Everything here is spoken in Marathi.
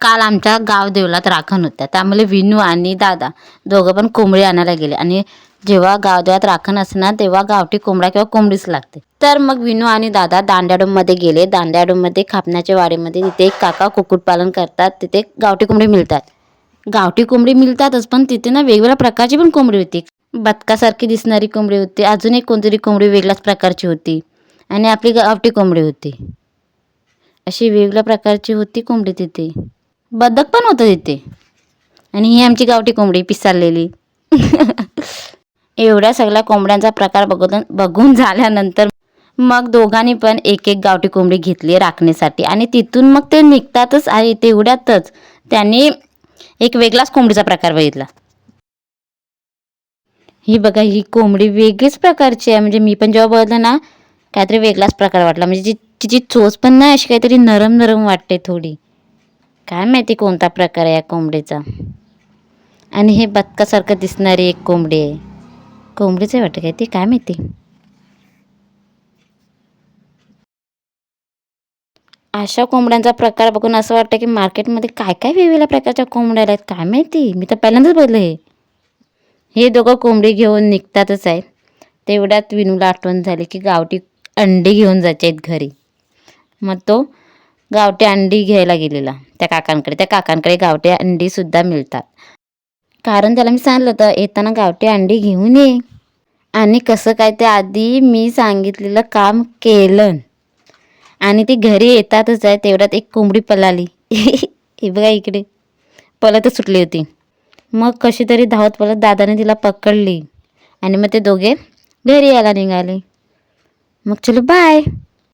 काल आमच्या गाव देवळात राखण होत्या, त्यामुळे विनू आणि दादा दोघं पण कोंबडी आणायला गेले. आणि जेव्हा गाव देवळात राखण असणार तेव्हा गावठी कोंबडा किंवा कोंबडीच लागते. तर मग विनू आणि दादा दांड्याडोममध्ये गेले. दांड्याडोममध्ये खापण्याच्या वाडीमध्ये तिथे एक काका कुक्कुटपालन करतात. तिथे गावठी कोंबडी मिळतात. गावठी कोंबडी मिळतातच, पण तिथे ना वेगवेगळ्या प्रकारची पण कोंबडी होती. बदकासारखी दिसणारी कोंबडी होती, अजून एक कोणतरी कोंबडी वेगळ्याच प्रकारची होती, आणि आपली गावठी कोंबडी होती. अशी वेगवेगळ्या प्रकारची होती कोंबडी तिथे. बदक पण होतं तिथे. आणि ही आमची गावठी कोंबडी पिसाळलेली. एवढ्या सगळ्या कोंबड्यांचा प्रकार बघून झाल्यानंतर मग दोघांनी पण एक एक गावठी कोंबडी घेतली राखण्यासाठी. आणि तिथून मग ते निघतातच आहे तेवढ्यातच त्यांनी एक वेगळाच कोंबडीचा प्रकार बघितला. ही बघा, ही कोंबडी वेगळीच प्रकारची आहे. म्हणजे मी पण जेव्हा बघितलं ना काहीतरी वेगळाच प्रकार वाटला. म्हणजे तिची चोच पण नाही, अशी काहीतरी नरम नरम वाटते थोडी. काय माहिती कोणता प्रकार आहे या कोंबडीचा. आणि हे बदकासारखं दिसणारी एक कोंबडी आहे. कोंबडीच आहे वाटतं काय ते, काय माहिती. अशा कोंबड्यांचा प्रकार बघून असं वाटतं की मार्केटमध्ये काय काय वेगवेगळ्या प्रकारच्या कोंबड्या आहेत, काय माहिती. मी तर पहिल्यांदाच बघितलं हे. हे दोघं कोंबडी घेऊन निघतातच आहेत. तेवढ्यात विनूला आठवण झाली की गावठी अंडी घेऊन जायचे आहेत घरी. मग तो गावठी अंडी घ्यायला गेलेला त्या काकांकडे. त्या काकांकडे गावठी अंडीसुद्धा मिळतात. कारण त्याला मी सांगितलं होतं येताना गावठी अंडी घेऊन ये. आणि कसं काय ते आधी मी सांगितलेलं काम केलं. आणि ती घरी येतातच आहे तेवढ्यात एक कोंबडी पळाली. हे बघा इकडे पळतच सुटली होती. मग कशी तरी धावत पळत दादाने तिला पकडली. आणि मग ते दोघे घरी यायला निघाले. मग चलो बाय.